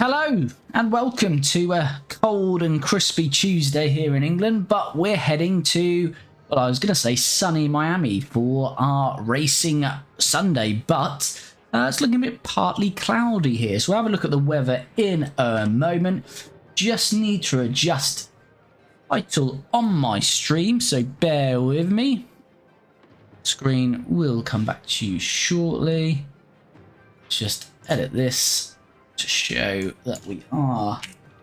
Hello and welcome to a cold and crispy Tuesday here in England, but we're heading to, well, I was going to say sunny Miami for our racing Sunday, but it's looking a bit partly cloudy here. So we'll have a look at the weather in a moment. Just need to adjust title on my stream, so bear with me. Screen will come back to you shortly. Just edit this to show that we are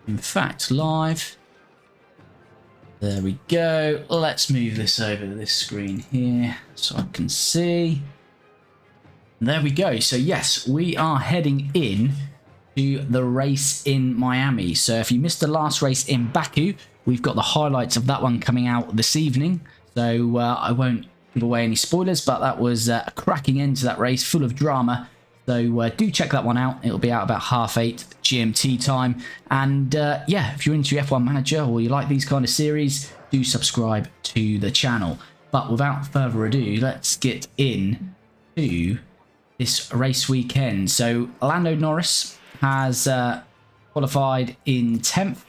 in fact live. There we go. Let's move this over to this screen here so I can see. There we go. So yes, we are heading in to the race in Miami. So if you missed the last race in Baku, we've got the highlights of that one coming out this evening. So I won't give away any spoilers, but that was a cracking end to that race, full of drama. So do check that one out. It'll be out about 8:30 GMT time. And yeah, if you're into F1 Manager or you like these kind of series, do subscribe to the channel. But without further ado, let's get in to this race weekend. So Lando Norris has qualified in 10th.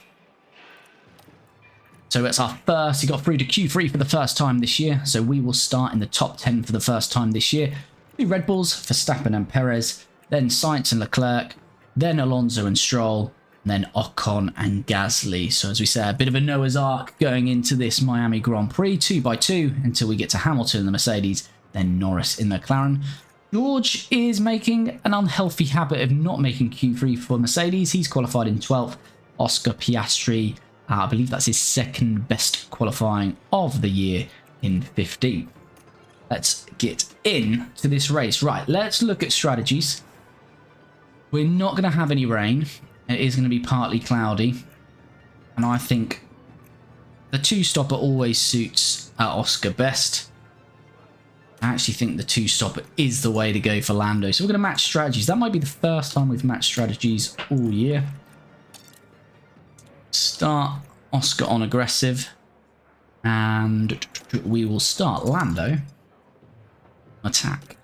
So it's our first. He got through to Q3 for the first time this year. So we will start in the top 10 for the first time this year. Red Bulls, Verstappen and Perez, then Sainz and Leclerc, then Alonso and Stroll, and then Ocon and Gasly. So as we say, a bit of a Noah's Ark going into this Miami Grand Prix, 2 by 2, until we get to Hamilton in the Mercedes, then Norris in the McLaren. George is making an unhealthy habit of not making Q3 for Mercedes. He's qualified in 12th. Oscar Piastri, I believe that's his second best qualifying of the year, in 15th. Let's get in to this race. Right, let's look at strategies. We're not going to have any rain. It is going to be partly cloudy. And I think the two-stopper always suits Oscar best. I actually think the two-stopper is the way to go for Lando. So we're going to match strategies. That might be the first time we've matched strategies all year. Start Oscar on aggressive. And we will start Lando attack.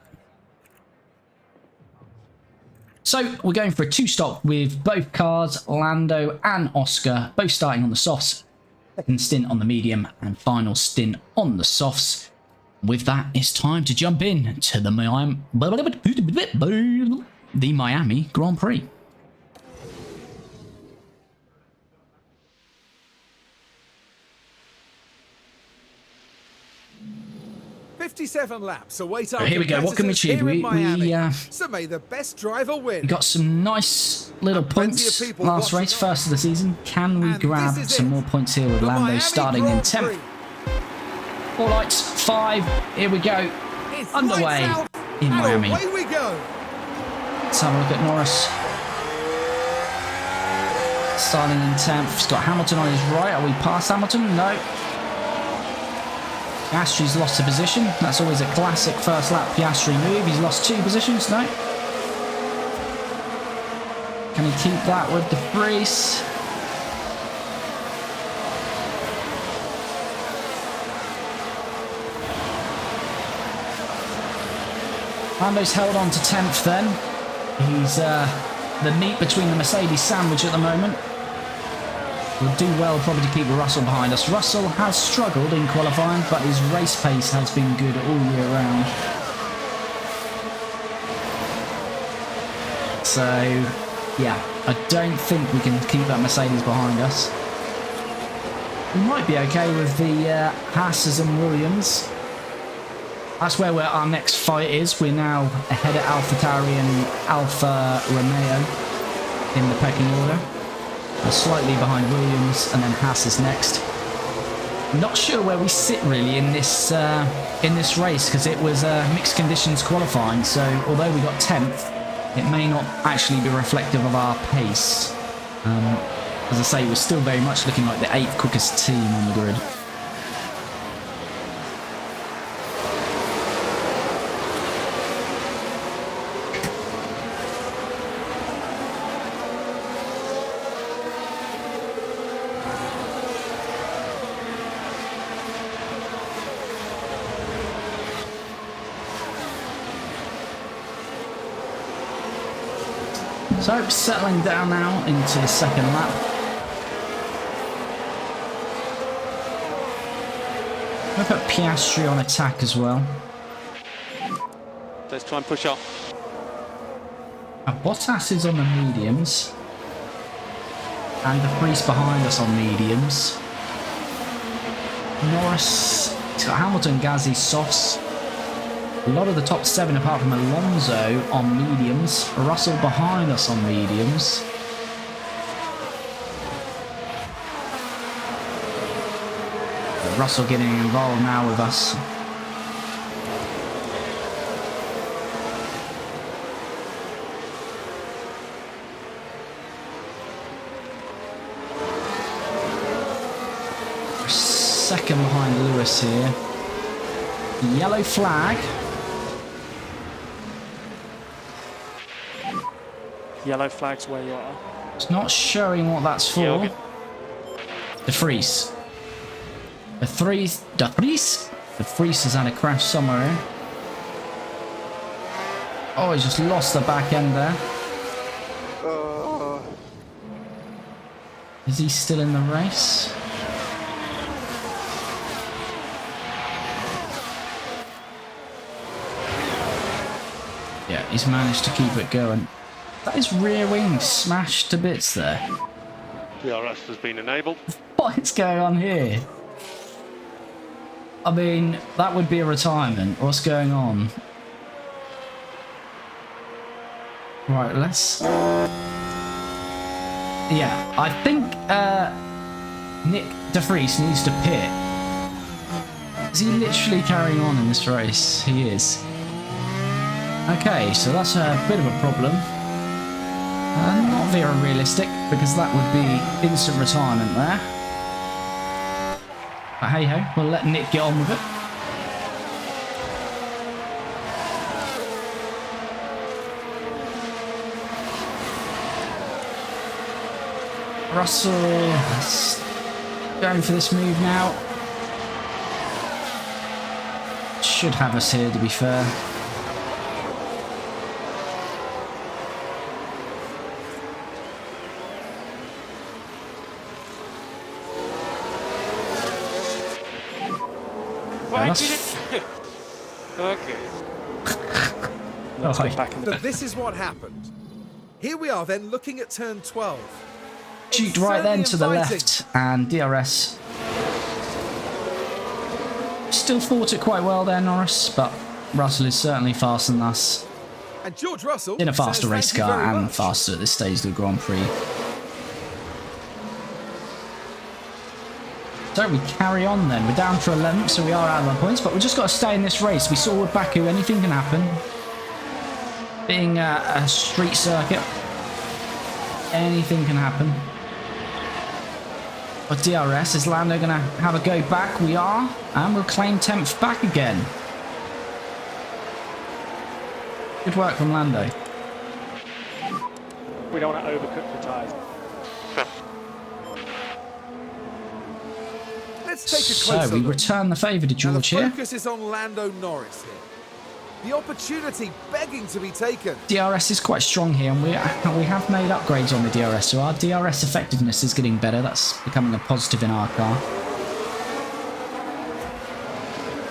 So we're going for a two-stop with both cars, Lando and Oscar, both starting on the softs. Second stint on the medium and final stint on the softs. With that, it's time to jump in to the Miami Grand Prix. 57 laps await our here we go. What can we achieve? So may the best driver win. We got some nice little points last race, first of the season. Can we grab some more points here with Lando starting in 10th? All lights, 5. Here we go. It's underway in Miami. Away we go. Let's have a look at Norris. Starting in 10th. He's got Hamilton on his right. Are we past Hamilton? No. Piastri's lost a position. That's always a classic first lap Piastri move. He's lost 2 positions. No. Can he keep that with the Vries? Lando's held on to 10th then. He's the meat between the Mercedes sandwich at the moment. We'll do well probably to keep Russell behind us. Russell has struggled in qualifying, but his race pace has been good all year round. So, yeah, I don't think we can keep that Mercedes behind us. We might be okay with the Haas's and Williams. That's where our next fight is. We're now ahead of AlphaTauri and Alfa Romeo in the pecking order. We're slightly behind Williams, and then Haas is next. Not sure where we sit really in this race, because it was mixed conditions qualifying. So although we got 10th, it may not actually be reflective of our pace. As I say, we're still very much looking like the 8th quickest team on the grid. So, settling down now into the second lap. We'll put Piastri on attack as well. Let's try and push up. Bottas is on the mediums. And the Vries behind us on mediums. Norris, he's got Hamilton, Gasly, softs. A lot of the top 7 apart from Alonso on mediums. Russell behind us on mediums. Russell getting involved now with us. Second behind Lewis here. Yellow flag. Yellow flag's where you are. It's not showing what that's for. Yeah, okay. The Vries. The Vries has had a crash somewhere here. Oh, he just lost the back end there. Is he still in the race? Yeah, he's managed to keep it going. That is rear wing smashed to bits there. DRS has been enabled. What is going on here? I mean, that would be a retirement. What's going on? Right, let's... Yeah, I think Nick De Vries needs to pit. Is he literally carrying on in this race? He is. Okay, so that's a bit of a problem. Not very realistic, because that would be instant retirement there. But hey ho, we'll let Nick get on with it. Russell is going for this move now. Should have us here, to be fair. Okay. Let's get back in the So this is what happened. Here we are then looking at turn 12. Shoot right then to the left, and DRS still fought it quite well there, Norris, but Russell is certainly faster than us. And George Russell In a faster says race thank you car very and much. faster at this stage of the Grand Prix. So we carry on then. We're down for 11th, so we are out of our points, but we've just got to stay in this race. We saw with Baku, anything can happen. Being a street circuit, anything can happen. But DRS, is Lando going to have a go back? We are, and we'll claim 10th back again. Good work from Lando. We don't want to overcook the tyres. Let's take a So closer we look. return the favour to Now George the here. focus is on Lando Norris here. The opportunity begging to be taken. DRS is quite strong here, and we have made upgrades on the DRS, so our DRS effectiveness is getting better. That's becoming a positive in our car.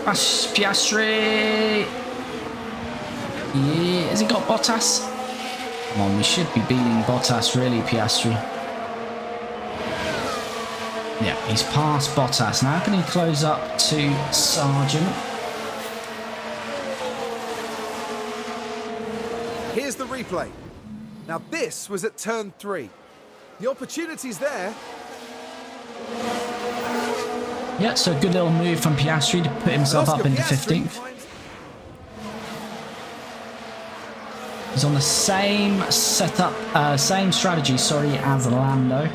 Piastri! Yeah, has he got Bottas? Come on, we should be beating Bottas, really, Piastri. Yeah, he's past Bottas. Now can he close up to Sargent? Here's the replay. Now this was at turn 3. The opportunity's there. Yeah, so a good little move from Piastri to put himself up into 15th. He's on the same setup, same strategy, sorry, as Lando.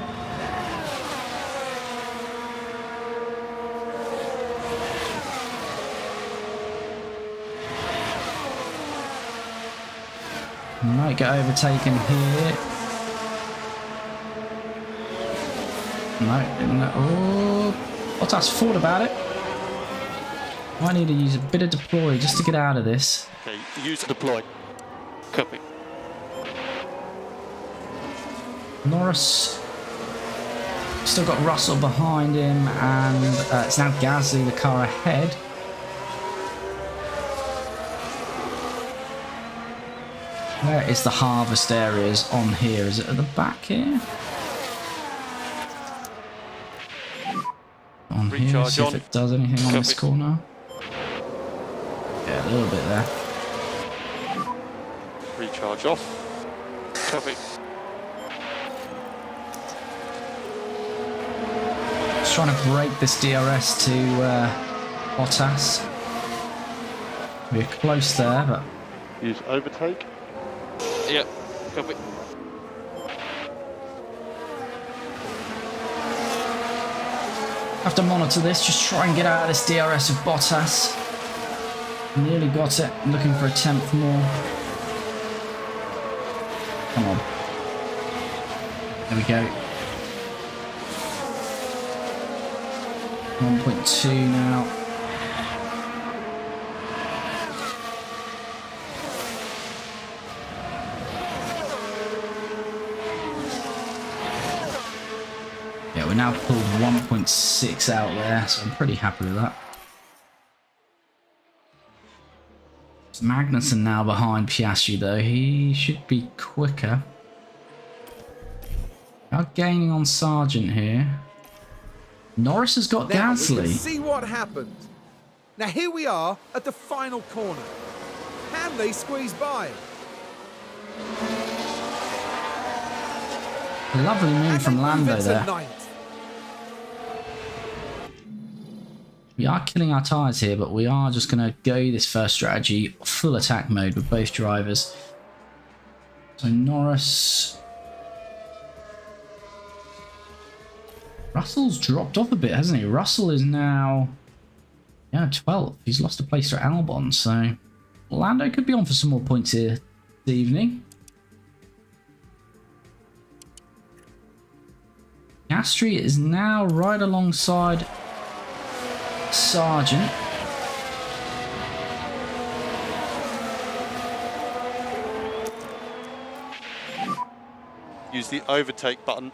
Might get overtaken here. No. Oh, Bottas thought about it. Might need to use a bit of deploy just to get out of this. Okay, use deploy. Copy. Norris still got Russell behind him, and it's now Gasly, the car ahead. Where is the harvest areas on here? Is it at the back here? On here, Recharge see if on. it does anything on this corner. Yeah, a little bit there. Recharge off. Copy. Just trying to break this DRS to Bottas. We're close there, but Use overtake. Yep. Copy. have to monitor this. Just try and get out of this DRS of Bottas. Nearly got it. Looking for a tenth more. Come on. There we go. 1.2 now. Yeah, we now pulled 1.6 out there, so I'm pretty happy with that. It's Magnussen now behind Piastri though. He should be quicker. Out gaining on Sargent here. Norris has got Now we Gasly. can see what happened. Now here we are at the final corner. Can they squeeze by? Lovely move And from they move Lando into there. ninth. We are killing our tyres here, but we are just going to go this first strategy full attack mode with both drivers. So Norris. Russell's dropped off a bit, hasn't he? Russell is now, 12th. He's lost a place to Albon, so Lando could be on for some more points here this evening. Piastri is now right alongside Sargent. Use the overtake button.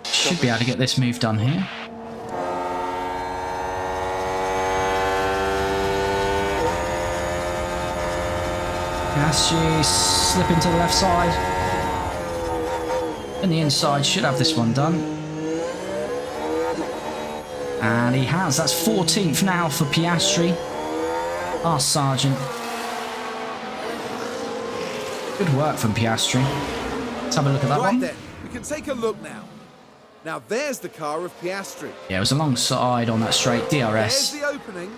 Should be able to get this move done here. Piastri slipping to the left side. And the inside should have this one done. And he has. That's 14th now for Piastri. Our Sargent. Good work from Piastri. Let's have a look at that Right one. then, we can take a look now. Now there's the car of Piastri. Yeah, it was alongside on that straight There's DRS. the opening,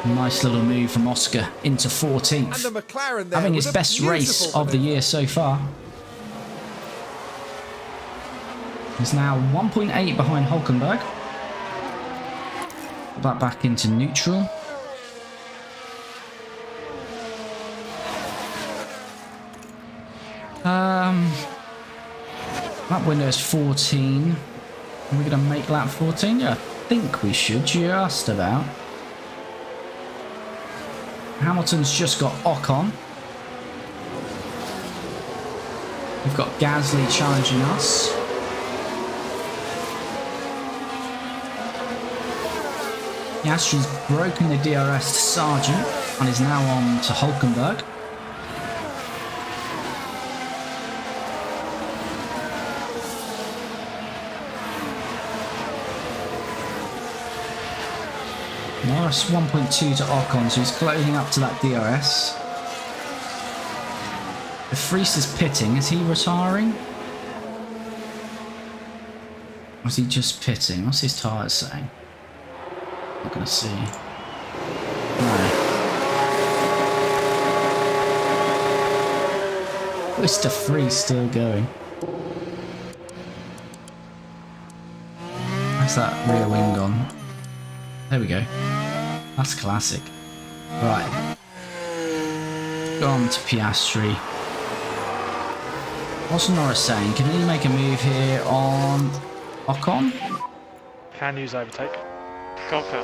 Nice little move from Oscar into 14th. and the McLaren there Having with his a best race beautiful of the maneuver. year so far. He's now 1.8 behind Hulkenberg. Put that back into neutral. Lap window is 14. Are we going to make lap 14? Yeah, I think we should, just about. Hamilton's just got Ocon. We've got Gasly challenging us. Piastri's broken the DRS to Sargent and is now on to Hulkenberg. Norris 1.2 to Ocon, so he's closing up to that DRS. The Vries is pitting. Is he retiring? Or is he just pitting? What's his tyres saying? Not going to see. No. Mr. Vries still going. Where's that rear wing gone? There we go. That's classic. Right. Gone to Piastri. What's Norris saying? Can he make a move here on Ocon? Can use overtake. Copy.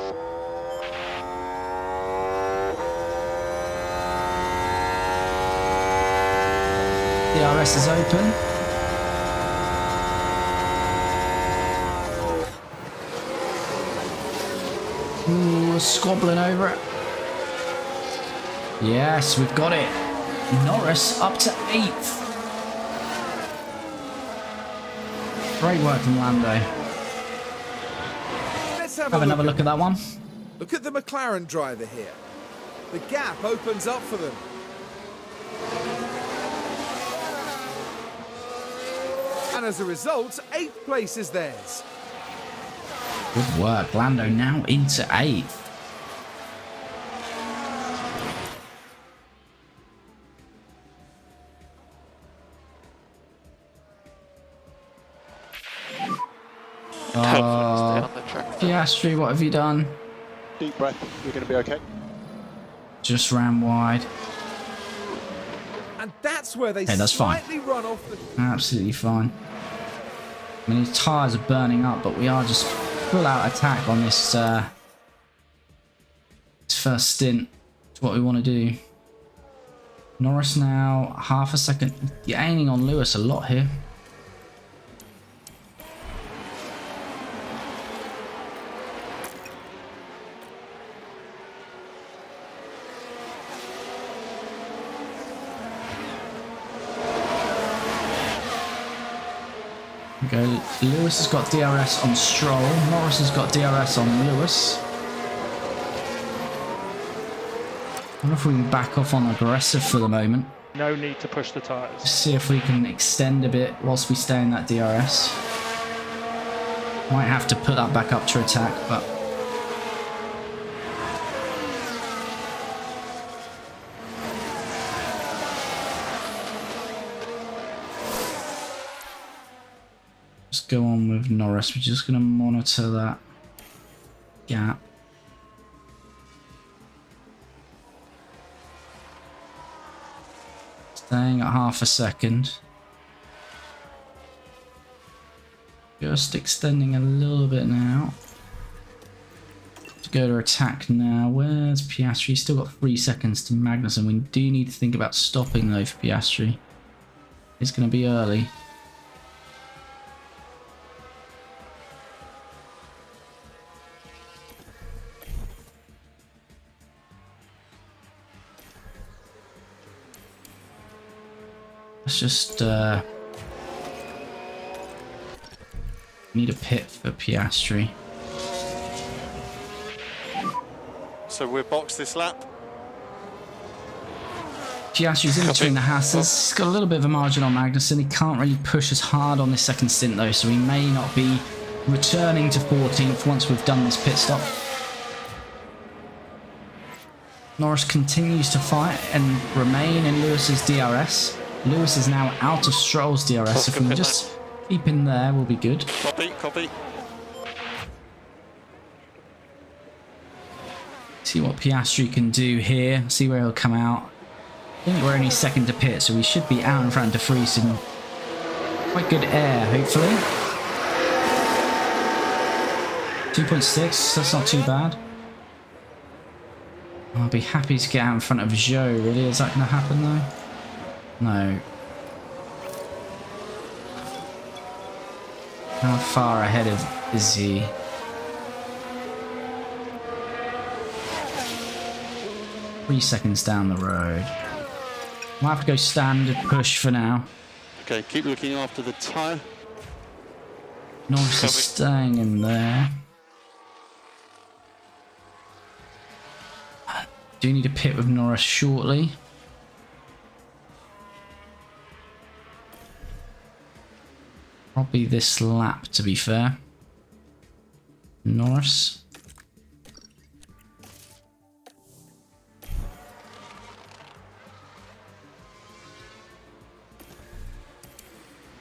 DRS is open. Lewis squabbling over it. Yes, we've got it. Norris up to 8th. Great work from Lando. Let's have Have a another look at that one. Look at the McLaren driver here. The gap opens up for them. And as a result, 8th place is theirs. Good work. Lando now into 8th. Piastri, what have you done? Deep breath. You're going to be okay. Just ran wide. And that's where they that's fine. slightly run off the... Absolutely fine. I mean, his tyres are burning up, but we are just full out attack on this, this first stint. It's what we want to do. Norris now, half a second. You're aiming on Lewis a lot here. Go. Lewis has got DRS on Stroll. Norris has got DRS on Lewis. I wonder if we can back off on aggressive for the moment. No need to push the tyres. See if we can extend a bit whilst we stay in that DRS. Might have to put that back up to attack, but... go on with Norris. We're just going to monitor that gap. Staying at half a second. Just extending a little bit now. To go to attack now. Where's Piastri? Still got 3 seconds to Magnussen. We do need to think about stopping though for Piastri. It's going to be early. Let's just need a pit for Piastri. So we'll box this lap. Piastri's in between the Hasses. He's got a little bit of a margin on Magnussen. He can't really push as hard on this second stint though, so he may not be returning to 14th once we've done this pit stop. Norris continues to fight and remain in Lewis's DRS. Lewis is now out of Stroll's DRS. If we can just keep in there, we'll be good. Copy, copy. See what Piastri can do here. See where he'll come out. I think we're only second to pit, so we should be out in front of De Vries in quite good air, hopefully. 2.6, that's not too bad. I'll be happy to get out in front of Joe, really. Is that going to happen, though? No. How far ahead is he? Three seconds down the road. We'll have to go standard push for now. Okay, keep looking after the tyre. Norris is staying in there. Do need a pit with Norris shortly. Probably this lap, to be fair. Norris.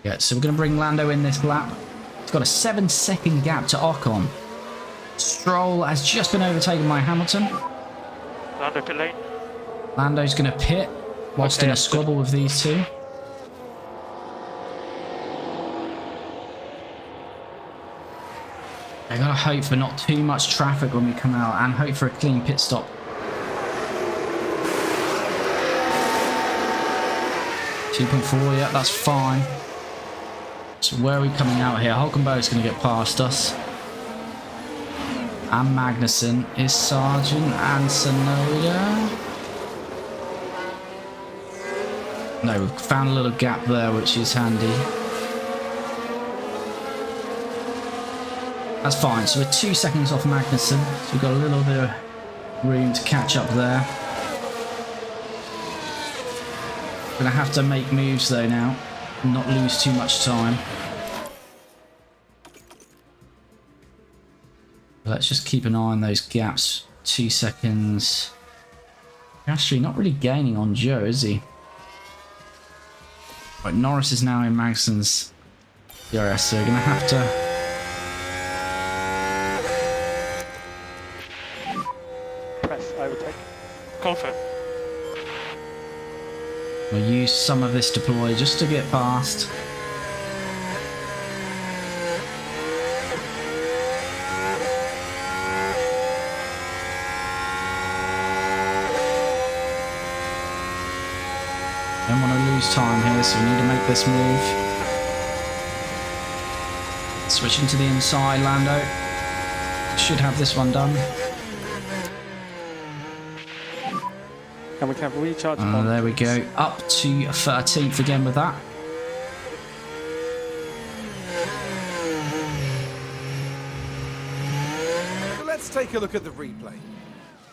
Yeah, so we're going to bring Lando in this lap. He's got a 7-second gap to Ocon. Stroll has just been overtaken by Hamilton. Lando pit lane. Lando's going to pit whilst in a squabble with these two. I gotta hope for not too much traffic when we come out and hope for a clean pit stop. .4, yeah, that's fine. So where are we coming out here? Hulkenberg's going to get past us. and Magnussen is Sargent and Sonoda. No, we've found a little gap there, which is handy. That's fine. So we're 2 seconds off Magnussen. So we've got a little bit of room to catch up there. Gonna have to make moves though now, and not lose too much time. Let's just keep an eye on those gaps. 2 seconds. Actually, not really gaining on Joe, is he? Right, Norris is now in Magson's DRS, so we're gonna have to. Press overtake. Confirm. We'll use some of this deploy just to get past. Don't want to lose time here, so we need to make this move. Switching to the inside, Lando. Should have this one done. And we can recharge. There we go. Up to 13th again with that. So let's take a look at the replay.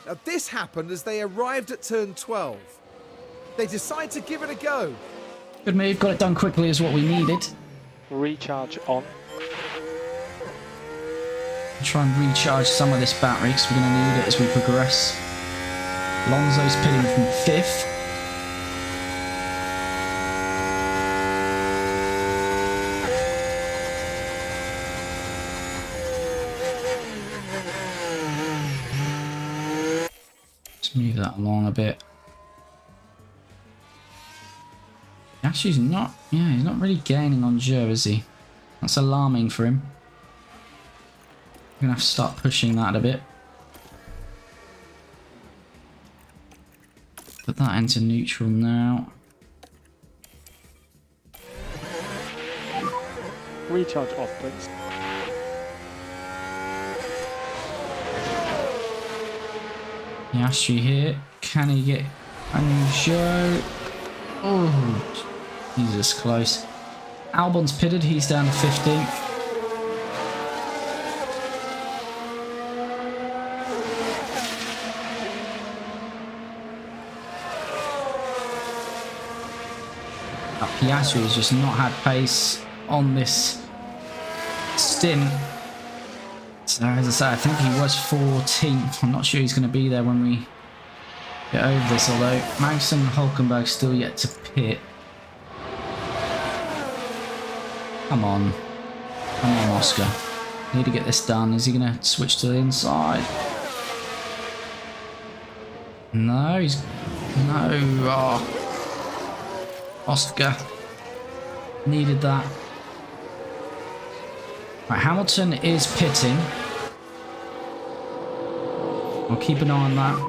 Now this happened as they arrived at turn 12. They decide to give it a go. Good move. Got it done quickly is what we needed. Recharge on. Try and recharge some of this battery because we're going to need it as we progress. Alonso's pitting from 5th. Let's move that along a bit. Actually, he's not really gaining on Joe, is he? That's alarming for him. We're going to have to start pushing that a bit. Put that into neutral now. Recharge off, please. Piastri here. Can he get Joe? Oh, Jesus, close. Albon's pitted. He's down to 15th. Piastri has just not had pace on this stint. So as I say, I think he was 14th. I'm not sure he's going to be there when we get over this, although Magnussen and Hulkenberg still yet to pit. Come on. Come on, Oscar. Need to get this done. Is he going to switch to the inside? No, he's... No. Oh. Oscar needed that. Right, Hamilton is pitting. I'll keep an eye on that.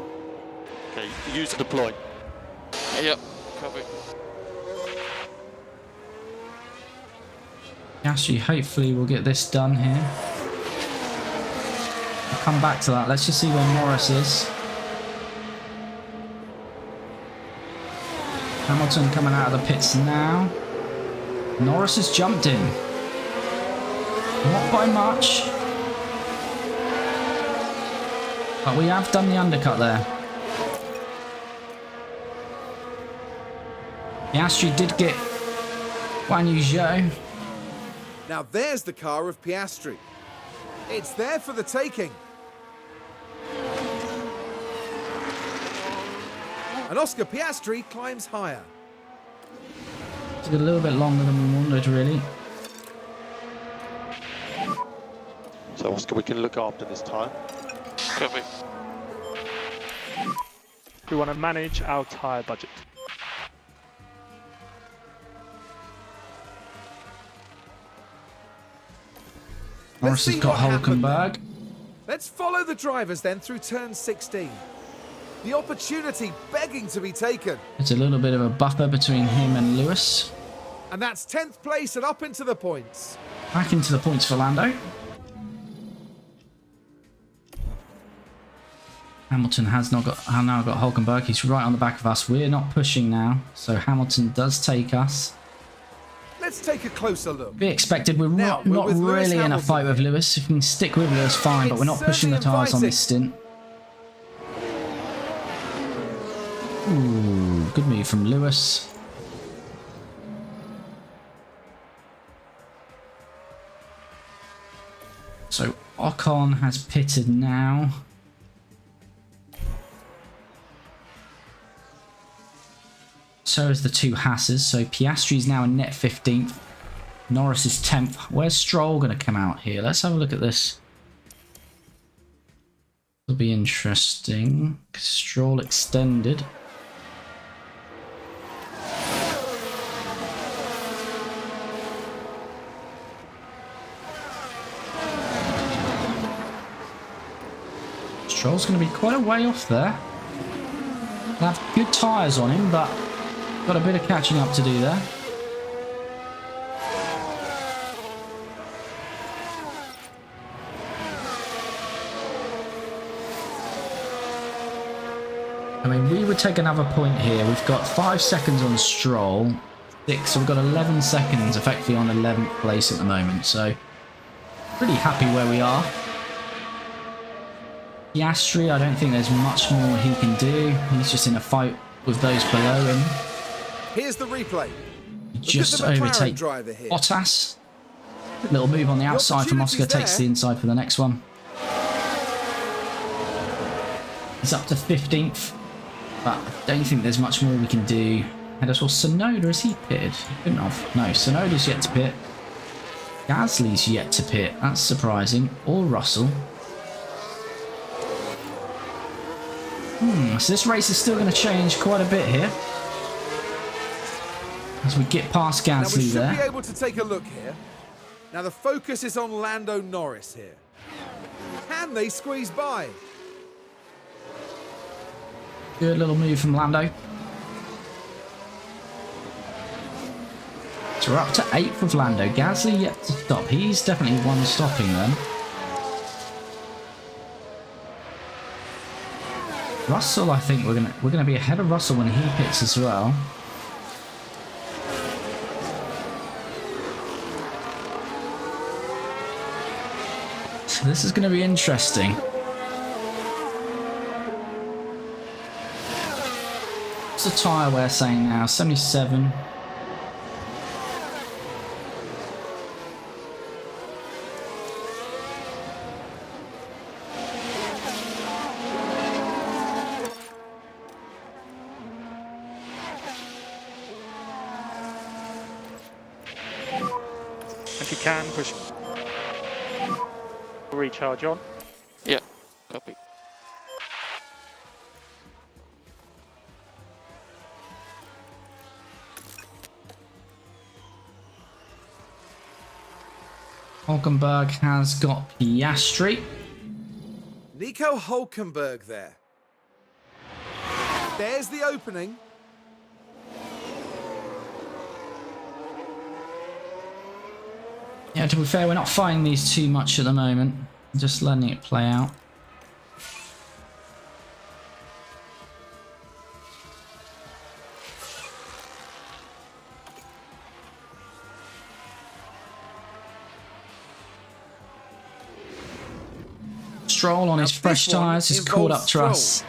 Okay, use deploy. Yep, copy. Actually, hopefully we'll get this done here. I'll come back to that. Let's just see where Norris is. Hamilton coming out of the pits now. Norris has jumped in. Not by much. But we have done the undercut there. Piastri did get Guan Yu Zhou. Now there's the car of Piastri. It's there for the taking. And Oscar Piastri climbs higher. Took a little bit longer than we wanted, really. So Oscar, we can look after this time. Copy. We want to manage our tyre budget. Norris has got Hulkenberg. Let's follow the drivers then through turn 16. The opportunity begging to be taken. It's a little bit of a buffer between him and Lewis. And that's 10th place and up into the points. Back into the points for Lando. Hamilton has now got Hulkenberg. He's right on the back of us. We're not pushing now, so Hamilton does take us. Let's take a closer look. Be expected. We're Now, not with Lewis really in a Hamilton fight with here. Lewis. If we can stick with Lewis, fine, but we're not It's pushing the certainly tyres on this inviting. stint. Ooh, good move from Lewis. So Ocon has pitted now. So is the two Hasses. So Piastri's now in net 15th. Norris is 10th. Where's Stroll going to come out here? Let's have a look at this. It'll be interesting. Stroll extended. Stroll's going to be quite a way off there. He'll have good tyres on him, but got a bit of catching up to do there. I mean, we would take another point here. We've got 5 seconds on Stroll, 6, so we've got 11 seconds effectively on 11th place at the moment. So, pretty happy where we are. Piastri, I don't think there's much more he can do. He's just in a fight with those below him. Here's the replay. Just Look at the McLaren overtake driver here. Bottas. Little move on the outside from Oscar, opportunity's takes there. the inside for the next one. He's up to 15th, but I don't think there's much more we can do. And as well, Tsunoda, is he pitted? He couldn't have. No, Tsunoda's yet to pit. Gasly's yet to pit. That's surprising. Or Russell. So this race is still going to change quite a bit here. As we get past Now we Gasly should be there. able to take a look here. Now the focus is on Lando Norris here. Can they squeeze by? Good little move from Lando. So we're up to 8th with Lando. Gasly yet to stop. He's definitely one stopping them. Russell, I think we're gonna be ahead of Russell when he pits as well. So this is going to be interesting. What's the tyre we're saying now? 77. If you can, push. Recharge on. Yeah, copy. Hulkenberg has got Piastri. Nico Hulkenberg there. There's the opening. Yeah, to be fair, we're not fighting these too much at the moment. Just letting it play out. Stroll on his Now, fresh this one tyres is caught up to involves us.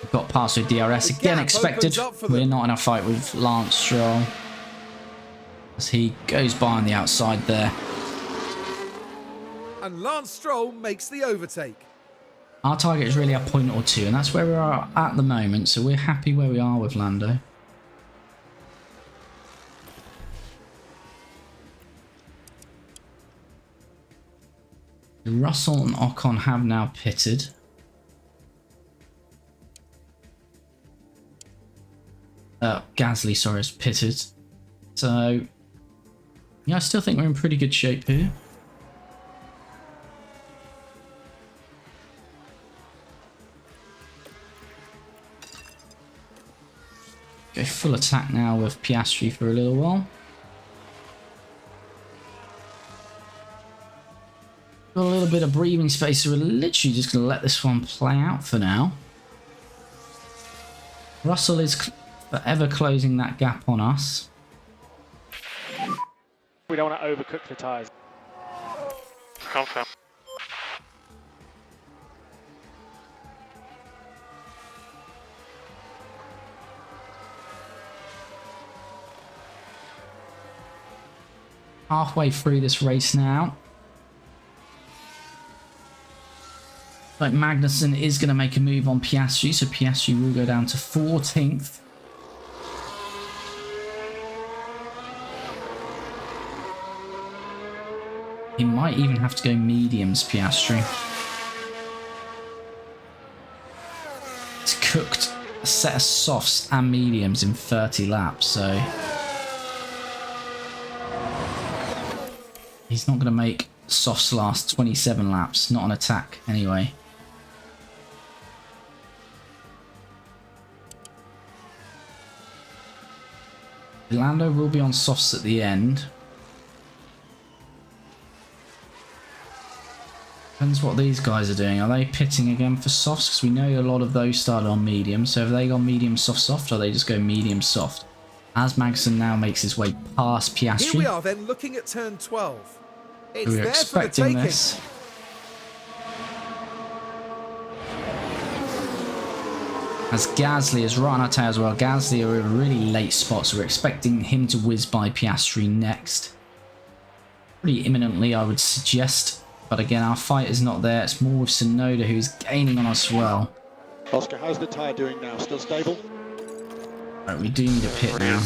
We've got past with DRS. The Again gap expected. opens up for We're them. not in a fight with Lance Stroll. As he goes by on the outside there. And Lance Stroll makes the overtake. Our target is really a point or two, and that's where we are at the moment, so we're happy where we are with Lando. Russell and Ocon have now pitted. Gasly, sorry, has pitted. So, yeah, I still think we're in pretty good shape here. Go full attack now with Piastri for a little while. Got a little bit of breathing space, so we're literally just going to let this one play out for now. Russell is forever closing that gap on us. We don't want to overcook the tyres. Confirm. Halfway through this race now. Like Magnussen is going to make a move on Piastri, so Piastri will go down to 14th. He might even have to go mediums, Piastri. He's cooked a set of softs and mediums in 30 laps, so he's not going to make softs last 27 laps, not on attack anyway. Lando will be on softs at the end. Depends what these guys are doing. Are they pitting again for softs? Because we know a lot of those started on medium. So have they gone medium soft soft, or they just go medium soft? As Magnussen now makes his way past Piastri. Here we are then looking at turn 12. It's We're there for the expecting taking. this. As Gasly is right on our tail as well. Gasly are in a really late spot, so we're expecting him to whiz by Piastri next. Pretty imminently, I would suggest. But again, our fight is not there. It's more with Tsunoda, who's gaining on us well. Oscar, how's the tyre doing now? Still stable? Right, we do need a pit now.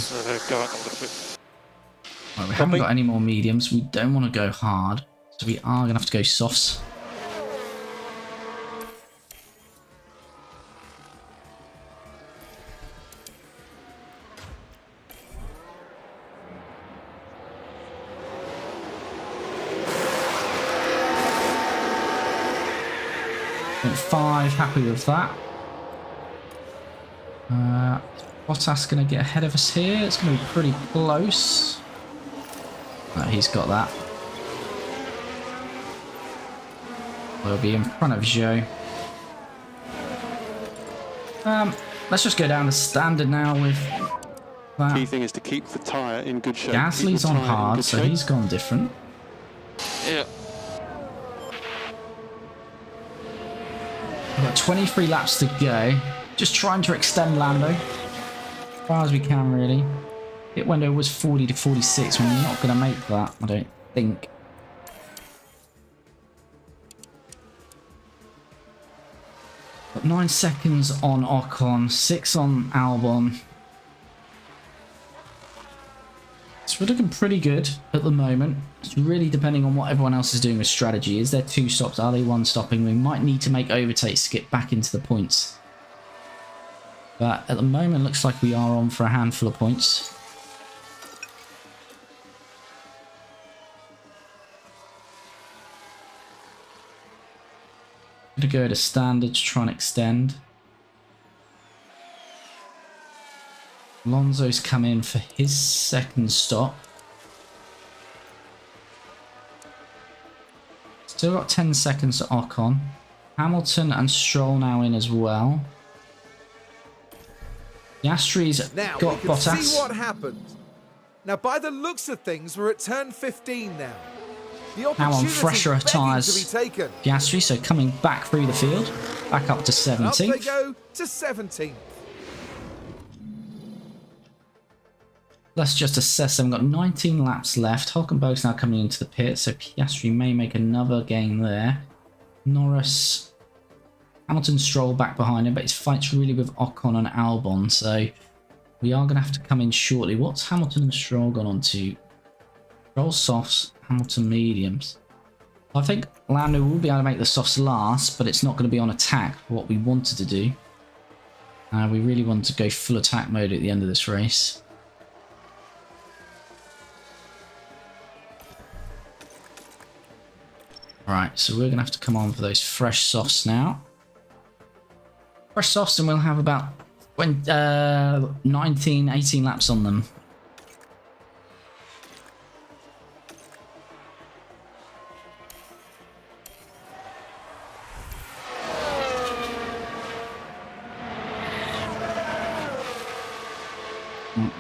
Right, we haven't got any more mediums. We don't want to go hard, so we are going to have to go softs. .5, happy with that. Bottas going to get ahead of us here. It's going to be pretty close. No, he's got that. We'll be in front of Zhou. Let's just go down to standard now with that. Key thing is to keep the tyre in good shape. Gasly's on hard, so he's gone different. Yeah. We've got 23 laps to go. Just trying to extend Lando as far as we can, really. Pit window was 40 to 46. We're not going to make that, I don't think. Got 9 seconds on Ocon, 6 on Albon. So we're looking pretty good at the moment. It's really depending on what everyone else is doing with strategy. Is there 2 stops? Are they 1 stopping? We might need to make overtakes to get back into the points. But at the moment, looks like we are on for a handful of points. I'm going to go to standard to try and extend. Alonso's come in for his 2nd stop. Still got 10 seconds to Ocon. Hamilton and Stroll now in as well. Piastri's Now got we can Bottas. see what happened. Now, by the looks of things, we're at turn 15 now. The Now on opportunity fresher begging tyres. to be taken. Piastri, so coming back through the field, back up to And up they 17th. go to 17th. Let's just assess them. We've got 19 laps left. Hulkenberg's now coming into the pit, so Piastri may make another gain there. Norris, Hamilton, Stroll back behind him, but his fight's really with Ocon and Albon, so we are going to have to come in shortly. What's Hamilton and Stroll gone on to? Stroll softs, Hamilton mediums. I think Lando will be able to make the softs last, but it's not going to be on attack, what we wanted to do. We really want to go full attack mode at the end of this race. Right, so we're going to have to come on for those fresh softs now. Fresh softs, and we'll have about 19, 18 laps on them.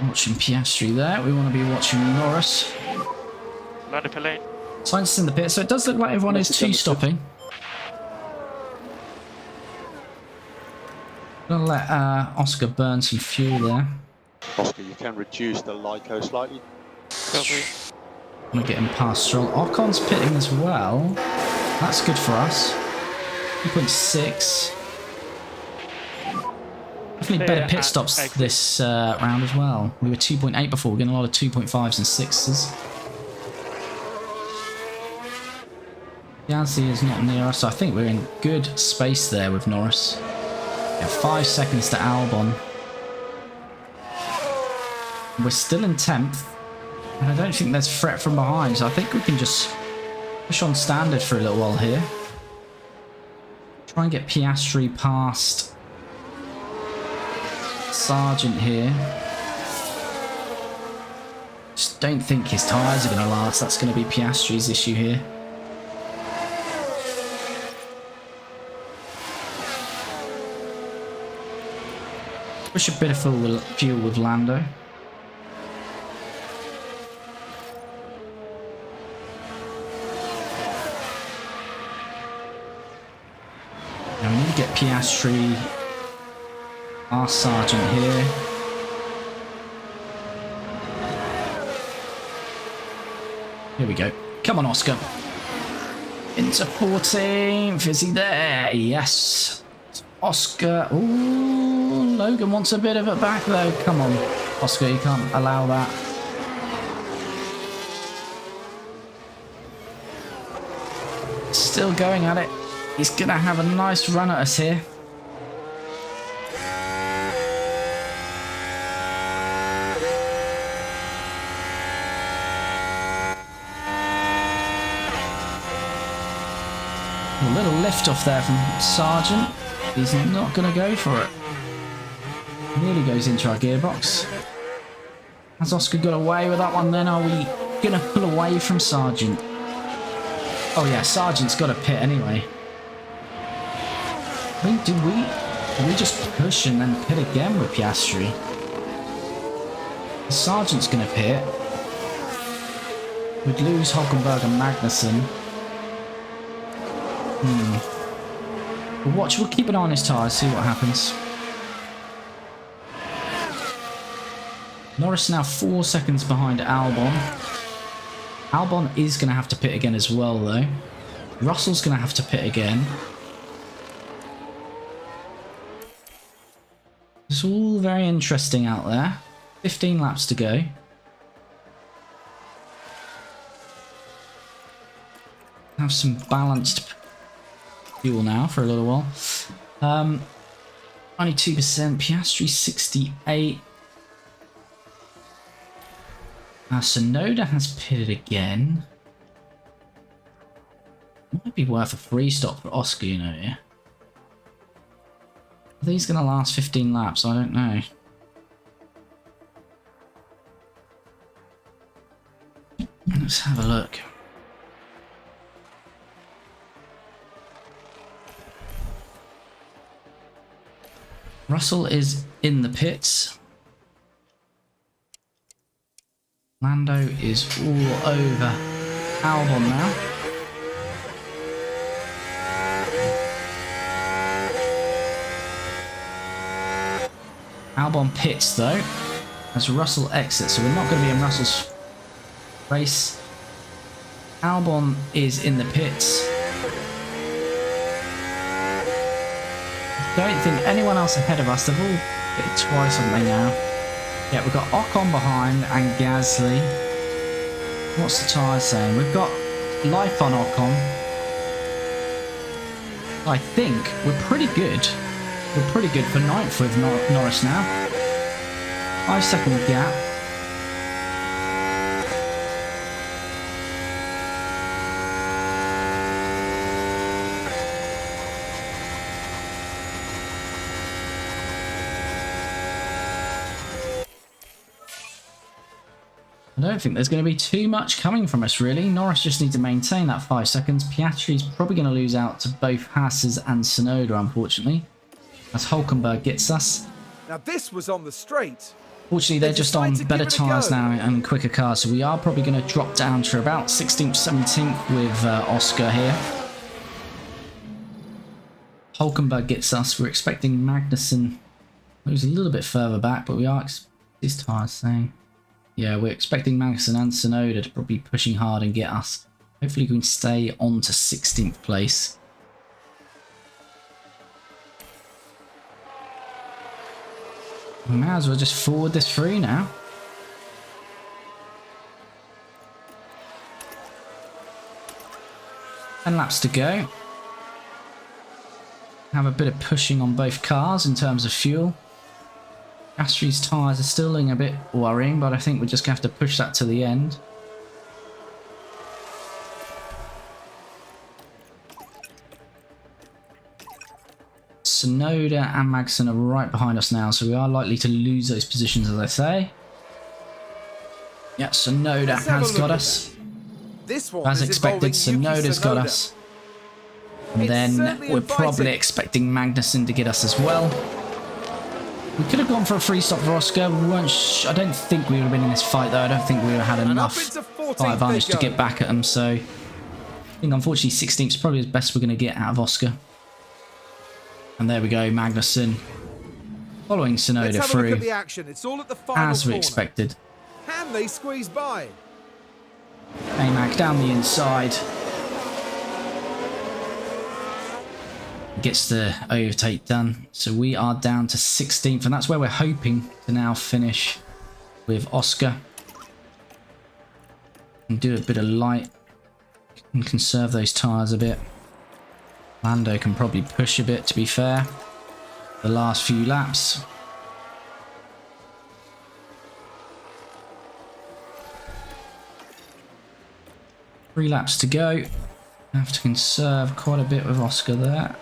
Watching Piastri there. We want to be watching Norris. Manipulate. Science in the pit, so it does look like everyone is two-stopping. Gonna let Oscar burn some fuel there. Oscar, you can reduce the LICO slightly. I'm gonna get him past Stroll. Ocon's pitting as well. That's good for us. 2.6. Definitely better pit stops this round as well. We were 2.8 before. We're getting a lot of 2.5s and 6s. Yazzie is not near us, so I think we're in good space there with Norris. Yeah, 5 seconds to Albon. We're still in 10th, and I don't think there's threat from behind, so I think we can just push on standard for a little while here. Try and get Piastri past Sargent here. Just don't think his tyres are going to last. That's going to be Piastri's issue here. Push a bit of fuel with Lando. Now we need to get Piastri, our Sargent here. Here we go. Come on, Oscar. Into 14th. Is he there? Yes. Oscar. Ooh, Logan wants a bit of it back though. Come on, Oscar, you can't allow that. Still going at it. He's gonna have a nice run at us here. A little lift off there from Sargent. He's not going to go for it. Nearly goes into our gearbox. Has Oscar got away with that one then? Are we going to pull away from Sargent? Oh yeah, Sargent's got to pit anyway. I mean, do we just push and then pit again with Piastri? Sargent's going to pit. We'd lose Hulkenberg and Magnussen. We'll keep an eye on his tyres, see what happens. Norris now 4 seconds behind Albon. Albon is going to have to pit again as well, though. Russell's going to have to pit again. It's all very interesting out there. 15 laps to go. Have some balanced fuel now for a little while. 92%. Piastri 68. Sonoda has pitted again. Might be worth a free stop for Oscar, you know, yeah. Are these going to last 15 laps? I don't know. Let's have a look. Russell is in the pits. Lando is all over Albon now. Albon pits though, as Russell exits, so we're not going to be in Russell's race. Albon is in the pits. Don't think anyone else ahead of us. They've all hit twice, haven't they now? Yeah, we've got Ocon behind and Gasly. What's the tyre saying? We've got life on Ocon. I think we're pretty good. We're pretty good for 9th with Norris now. 5 second gap. I don't think there's going to be too much coming from us, really. Norris just needs to maintain that 5 seconds. Piastri's probably going to lose out to both Haas's and Sonoda, unfortunately, as Hulkenberg gets us. Now this was on the straight. Fortunately, they're just on decide to better give it a tyres go. now and quicker cars, so we are probably going to drop down to about 16th, 17th with Oscar here. Hulkenberg gets us. We're expecting Magnussen, who's a little bit further back, but we are his tyres saying. Yeah, we're expecting Magnussen and Tsunoda to probably be pushing hard and get us. Hopefully, we can stay on to 16th place. We may as well just forward this through now. And laps to go. Have a bit of pushing on both cars in terms of fuel. Gasly's tyres are still looking a bit worrying, but I think we're just going to have to push that to the end. Tsunoda and Magnussen are right behind us now, so we are likely to lose those positions, as I say. Yeah, Tsunoda has got us. This one As is expected, involving Yuki Tsunoda's got Tsunoda. us. And It's then certainly we're inviting. probably expecting Magnussen to get us as well. We could have gone for a free stop for Oscar. We weren't I don't think we would have been in this fight, though. I don't think we would have had And enough up into 14th fight advantage they to go. get back at them. So I think, unfortunately, 16th is probably the best we're going to get out of Oscar. And there we go, Magnussen following Let's Tsunoda have a look through at the action. It's all at the final as we corner. expected. Can they squeeze by? A-Mac down the inside. Gets the overtake done. So we are down to 16th, and that's where we're hoping to now finish with Oscar. And do a bit of light and conserve those tyres a bit. Lando can probably push a bit, to be fair. The last few laps. Three laps to go. Have to conserve quite a bit with Oscar there.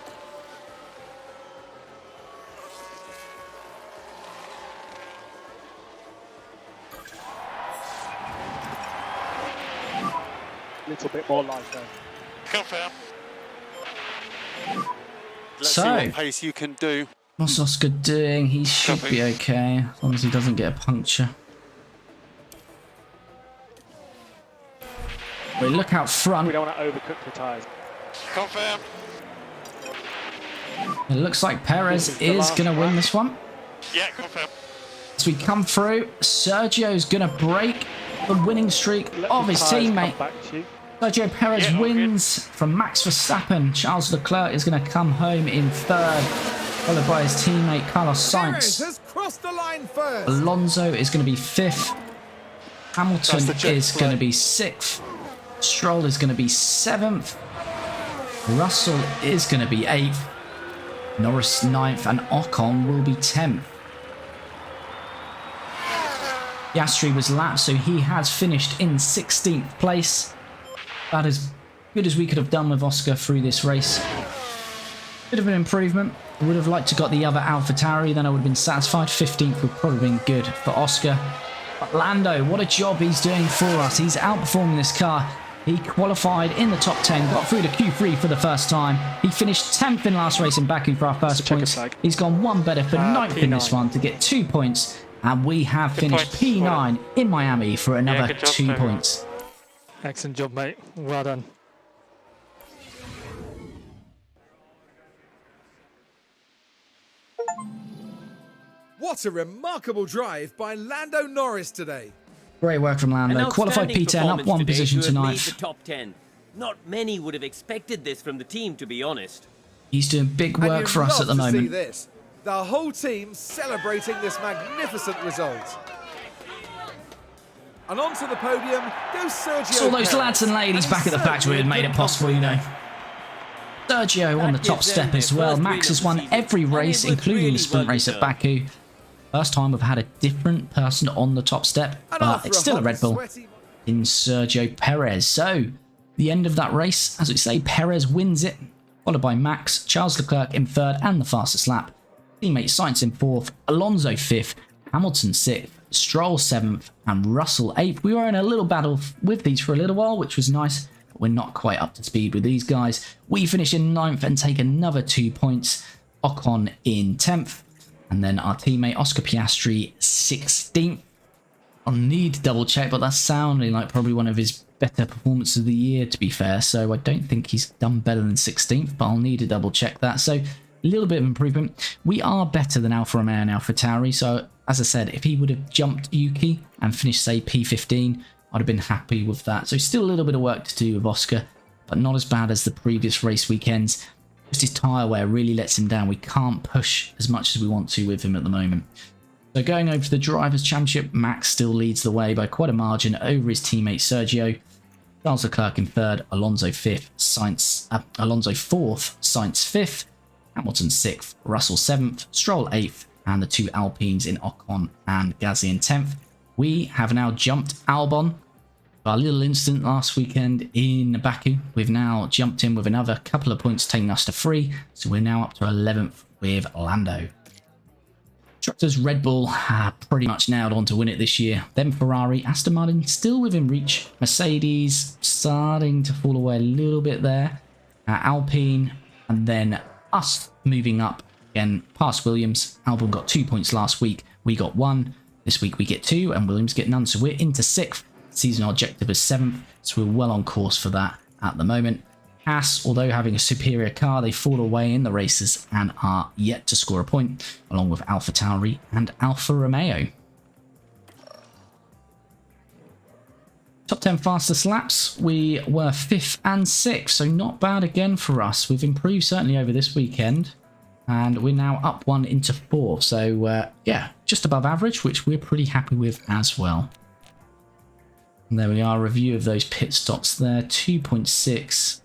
A little bit more light though. Confirm. Let's So- see what pace you can do. What's Oscar doing? He should Copy. be okay, as long as he doesn't get a puncture. We look out We front. don't want to overcook the tyres. Confirm. It looks like Perez This is the is last going to win lap. this one. Yeah, confirm. As we come through, Sergio's going to break the winning streak Let of the his tyres come teammate. back to you. Sergio Perez Yeah, all good. wins from Max Verstappen. Charles Leclerc is going to come home in third, followed by his teammate Carlos Perez Sainz. has crossed the line first. Alonso is going to be fifth. Hamilton That's the jet is going to flag. be sixth. Stroll is going to be seventh. Russell is going to be eighth. Norris ninth, and Ocon will be 10th. Piastri was lapped, so he has finished in 16th place. That is good as we could have done with Oscar through this race. Bit of an improvement. I would have liked to got the other AlphaTauri, then I would have been satisfied. 15th would probably been good for Oscar. But Lando, what a job he's doing for us. He's outperforming this car. He qualified in the top 10, got through to Q3 for the first time. He finished 10th in last race in Baku for our first checker points. flag. He's gone one better for 9th in this P9. one to get 2 points. And we have Good finished points. Well P9 in Miami for another good job, 2 everyone. points. Excellent job, mate. Well done. What a remarkable drive by Lando Norris today. Great work from An Lando. Qualified outstanding P10, up performance one today position to to have made ninth. the top 10. Not many would have expected this from the team, to be honest. He's doing big And work you'd for us love at the to see moment. this. The whole team celebrating this magnificent result. And onto the podium goes Sergio Saw those Perez. lads and ladies And back at the he's factory had certainly made in it good possible, you know. Sergio on the That top gives them step their as well. first Max win has of the won season, every and it race, was including really the sprint well race at deserved. Baku. First time we've had a different person on the top step, And but after it's still a hot, Red Bull sweaty- in Sergio Perez. So, the end of that race, as we say, Perez wins it, followed by Max, Charles Leclerc in third and the fastest lap. Teammate Sainz in fourth, Alonso fifth, Hamilton sixth, Stroll seventh, and Russell eighth. We were in a little battle with these for a little while, which was nice. But we're not quite up to speed with these guys. We finish in ninth and take another 2 points. Ocon in 10th. And then our teammate Oscar Piastri 16th. I'll need to double check, but that's sounding like probably one of his better performances of the year, to be fair. So I don't think he's done better than 16th, but I'll need to double check that. So a little bit of improvement. We are better than Alfa Romeo and AlphaTauri. So as I said, if he would have jumped Yuki and finished, say, P15, I'd have been happy with that. So still a little bit of work to do with Oscar, but not as bad as the previous race weekends. Just his tyre wear really lets him down. We can't push as much as we want to with him at the moment. So going over to the Drivers' Championship, Max still leads the way by quite a margin over his teammate Sergio. Charles Leclerc in 3rd, Alonso 4th, Sainz 5th, Hamilton 6th, Russell 7th, Stroll 8th, and the 2 Alpines in Ocon and Gasly in 10th. We have now jumped Albon. Our little incident last weekend in Baku, we've now jumped in with another couple of points, taking us to 3. So we're now up to 11th with Lando. Constructors, Red Bull pretty much nailed on to win it this year. Then Ferrari, Aston Martin still within reach. Mercedes starting to fall away a little bit there. Alpine, and then us moving up again past Williams. Albon got 2 points last week. We got 1. This week we get 2 and Williams get none. So we're into 6th. Seasonal objective is 7th. So we're well on course for that at the moment. Haas, although having a superior car, they fall away in the races and are yet to score a point, along with AlphaTauri and Alfa Romeo. Top 10 fastest laps, we were 5th and 6th, so not bad again for us. We've improved certainly over this weekend, and we're now up 1 into 4. So yeah, just above average, which we're pretty happy with as well. And there we are, review of those pit stops there, 2.6.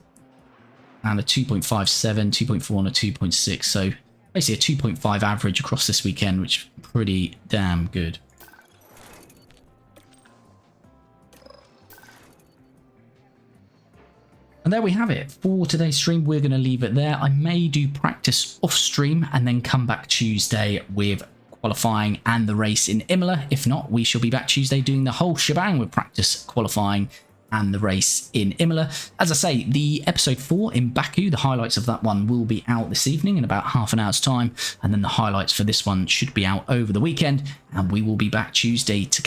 And a 2.57, 2.4 and a 2.6. So basically a 2.5 average across this weekend, which is pretty damn good. And there we have it. For today's stream, we're going to leave it there. I may do practice off stream and then come back Tuesday with qualifying and the race in Imola. If not, we shall be back Tuesday doing the whole shebang with practice, qualifying and the race in Imola. As I say, the episode 4 in Baku, the highlights of that one will be out this evening in about half an hour's time, and then the highlights for this one should be out over the weekend, and we will be back Tuesday to